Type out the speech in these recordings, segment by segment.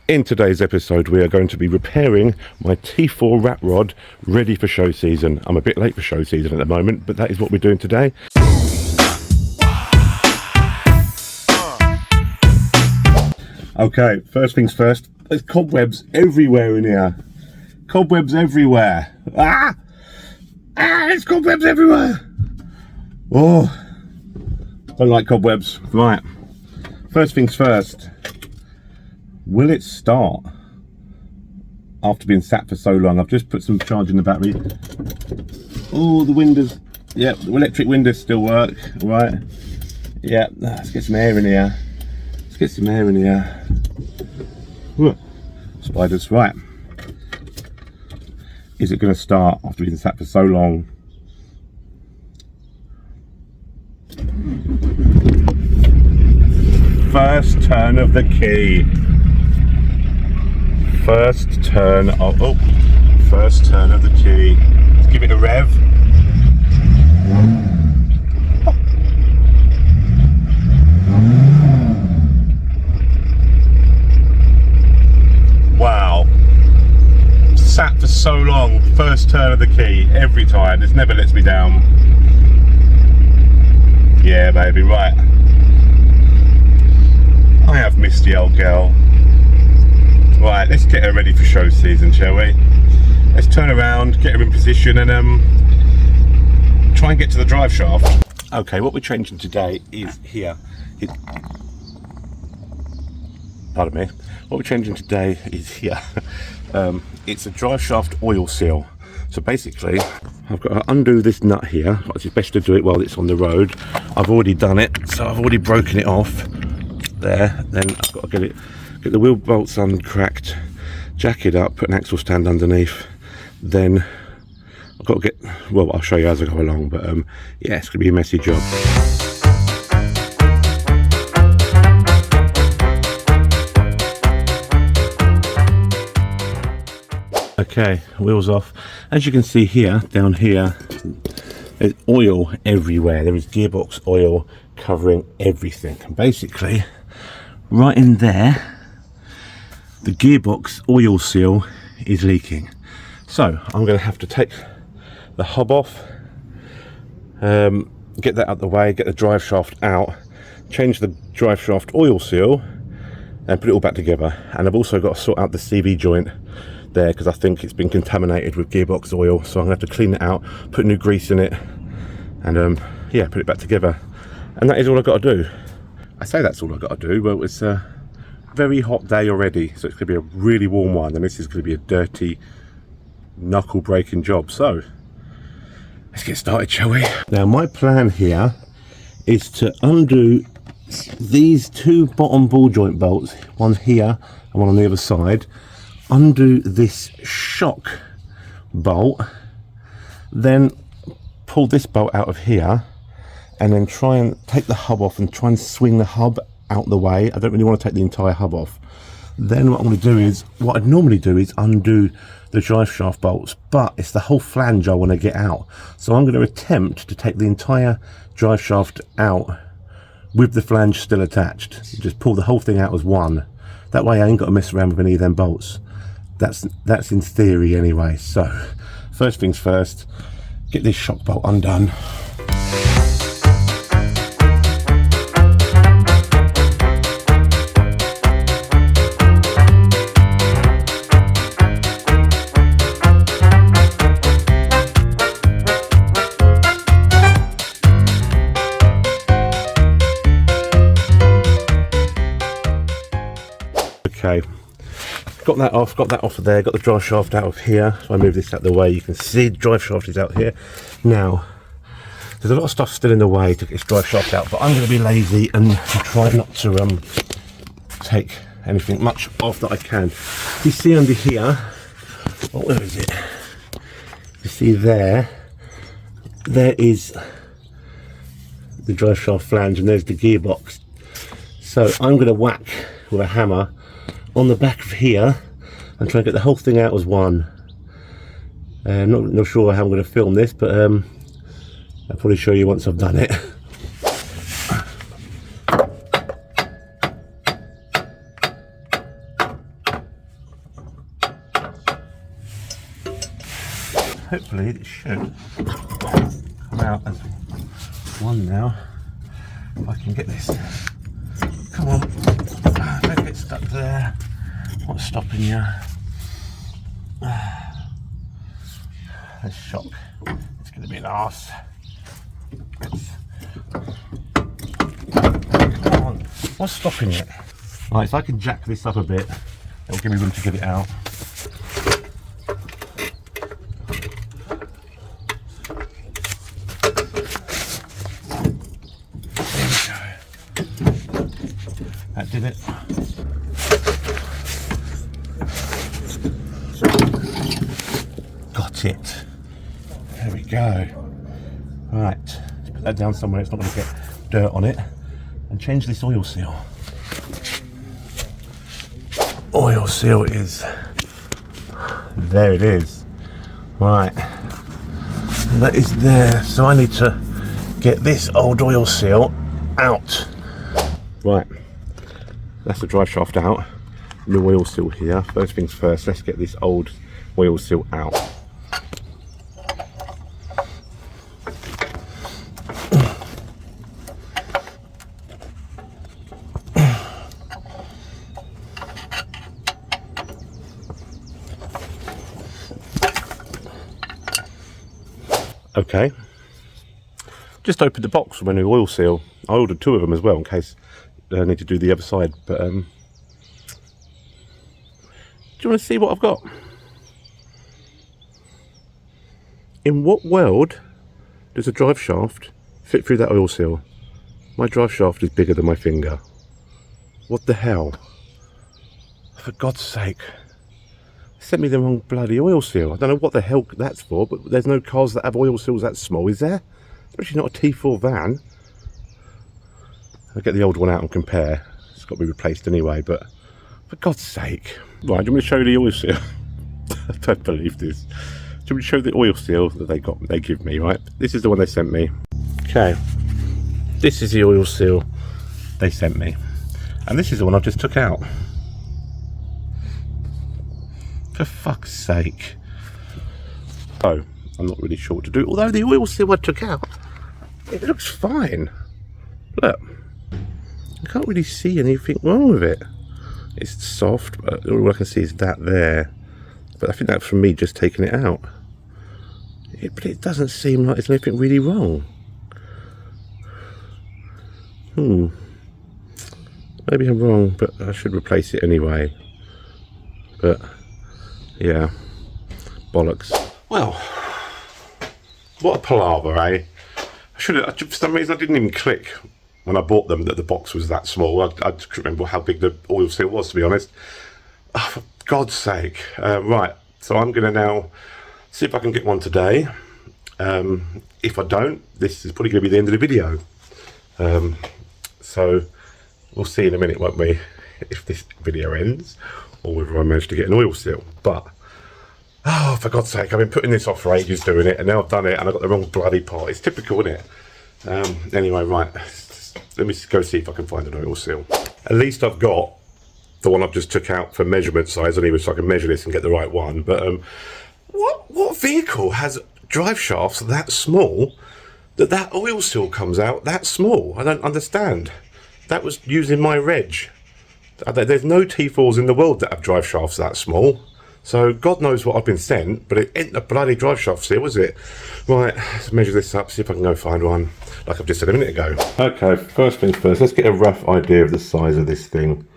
In today's episode we are going to be repairing my T4 rat rod ready for show season. I'm a bit late for show season at the moment, but that is what we're doing today. Okay, first things first, there's cobwebs everywhere in here. Cobwebs everywhere. There's cobwebs everywhere. Oh, don't like cobwebs. Right, first things first. Will it start after being sat for so long? I've just put some charge in the battery. Oh, the windows. Yeah, the electric windows still work. Right. Yeah, let's get some air in here. Let's get some air in here. Ooh, spiders. Right. Is it going to start after being sat for so long? First turn of the key. First turn of the key. Let's give it a rev. Wow. Sat for so long. First turn of the key every time. This never lets me down. Yeah, baby, right. I have missed the old girl. Right, let's get her ready for show season, shall we? Let's turn around, get her in position and try and get to the drive shaft. Okay, what we're changing today is here. Pardon me. What we're changing today is here. It's a drive shaft oil seal. So basically, I've got to undo this nut here. It's best to do it while it's on the road. I've already done it, so I've already broken it off. There, then I've got to get the wheel bolts uncracked, jack it up, put an axle stand underneath. Then I've got to get, well, I'll show you as I go along, but yeah, it's going to be a messy job. Okay, wheels off. As you can see here, down here, there's oil everywhere. There is gearbox oil covering everything. And basically, right in there, the gearbox oil seal is leaking. So I'm going to have to take the hub off, get that out of the way, get the drive shaft out, change the drive shaft oil seal and put it all back together. And I've also got to sort out the CV joint there because I think it's been contaminated with gearbox oil, so I'm going to have to clean it out, put new grease in it and yeah, put it back together. And that is all I've got to do. I say that's all I've got to do, but it's a very hot day already, so it's going to be a really warm one, and this is going to be a dirty, knuckle breaking job. So let's get started, shall we? Now my plan here is to undo these two bottom ball joint bolts, one here and one on the other side, undo this shock bolt, then pull this bolt out of here and then try and take the hub off and try and swing the hub out the way. I don't really want to take the entire hub off. Then what I'm going to do is, what I'd normally do is undo the drive shaft bolts, but it's the whole flange I want to get out. So I'm going to attempt to take the entire drive shaft out with the flange still attached. Just pull the whole thing out as one. That way I ain't got to mess around with any of them bolts. That's in theory anyway. So first things first, get this shock bolt undone. Okay, got that off of there, got the drive shaft out of here. So I move this out of the way, you can see the drive shaft is out here. Now, there's a lot of stuff still in the way to get this drive shaft out, but I'm going to be lazy and try not to take anything much off that I can. You see under here, oh, where is it? You see there is the drive shaft flange and there's the gearbox. So I'm going to whack with a hammer on the back of here and try and get the whole thing out as one. Not sure how I'm going to film this, but I'll probably show you once I've done it. hopefully it should come out as one now. If I can get this. Come on. Don't get stuck there. What's stopping you? This shock. It's going to be an arse. Come on. What's stopping it? Right, so I can jack this up a bit. It'll give me room to get it out. That did it. Got it. There we go. Right, let's put that down somewhere it's not going to get dirt on it. And change this oil seal. Oil seal is... There it is. Right. That is there. So I need to get this old oil seal out. Right. That's the drive shaft out. New oil seal here. First things first, let's get this old oil seal out. Okay. Just opened the box with a new oil seal. I ordered 2 of them as well in case I need to do the other side, but do you want to see what I've got? In what world does a drive shaft fit through that oil seal? My drive shaft is bigger than my finger. What the hell? For God's sake. They sent me the wrong bloody oil seal. I don't know what the hell that's for, but there's no cars that have oil seals that small, is there? Especially not a T4 van. I'll get the old one out and compare. It's got to be replaced anyway, but for God's sake. Right, do you want me to show you the oil seal? I don't believe this. Do you want me to show you the oil seal that they give me, right? This is the one they sent me. Okay. This is the oil seal they sent me. And this is the one I just took out. For fuck's sake. Oh, I'm not really sure what to do. Although the oil seal I took out, it looks fine. Look. I can't really see anything wrong with it. It's soft, but all I can see is that there. But I think that's from me just taking it out. But it doesn't seem like there's anything really wrong. Maybe I'm wrong, but I should replace it anyway. But, yeah. Bollocks. Well, what a palaver, eh? For some reason I didn't even click when I bought them that the box was that small. I couldn't remember how big the oil seal was, to be honest. Oh, for God's sake. Right, so I'm going to now see if I can get one today. If I don't, this is probably going to be the end of the video. So we'll see in a minute, won't we, if this video ends, or whether I manage to get an oil seal. But, oh, for God's sake, I've been putting this off for ages doing it, and now I've done it, and I've got the wrong bloody part. It's typical, isn't it? Anyway, right. Let me go see if I can find an oil seal. At least I've got the one I've just took out for measurement size anyway, so I can measure this and get the right one. But what vehicle has drive shafts that small that oil seal comes out that small? I don't understand. That was using my reg. There's no T4s in the world that have drive shafts that small. So God knows what I've been sent, but it ain't a bloody drive shaft seal, was it? Right, let's measure this up, see if I can go find one, like I've just said a minute ago. Okay, first things first, let's get a rough idea of the size of this thing.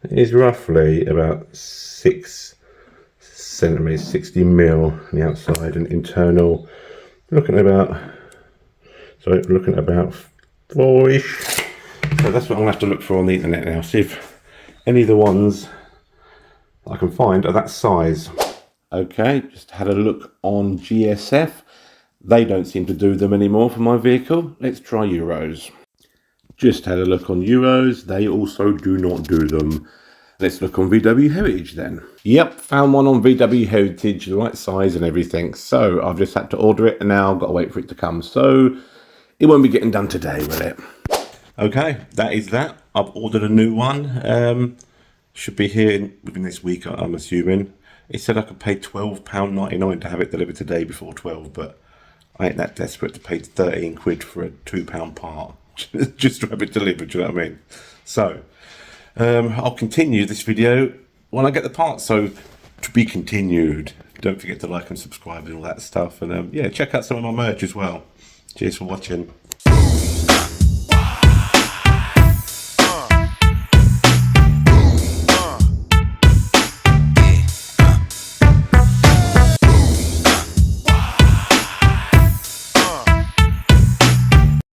It is roughly about 6 centimeters, 60 mil on the outside, and internal, looking at about 4-ish. So that's what I'm gonna have to look for on the internet now, see if any of the ones I can find are that size. Okay, just had a look on GSF. They don't seem to do them anymore for my vehicle. Let's try Euros. Just had a look on Euros. They also do not do them. Let's look on VW Heritage then. Yep, found one on VW Heritage, the right size and everything. So I've just had to order it, and now I've got to wait for it to come. So it won't be getting done today, will it? Okay, that is that. I've ordered a new one. Should be here within this week, I'm assuming. He said I could pay £12.99 to have it delivered today before 12, but I ain't that desperate to pay 13 quid for a £2 part just to have it delivered, do you know what I mean? So, I'll continue this video when I get the parts, so to be continued. Don't forget to like and subscribe and all that stuff, and yeah, check out some of my merch as well. Cheers for watching.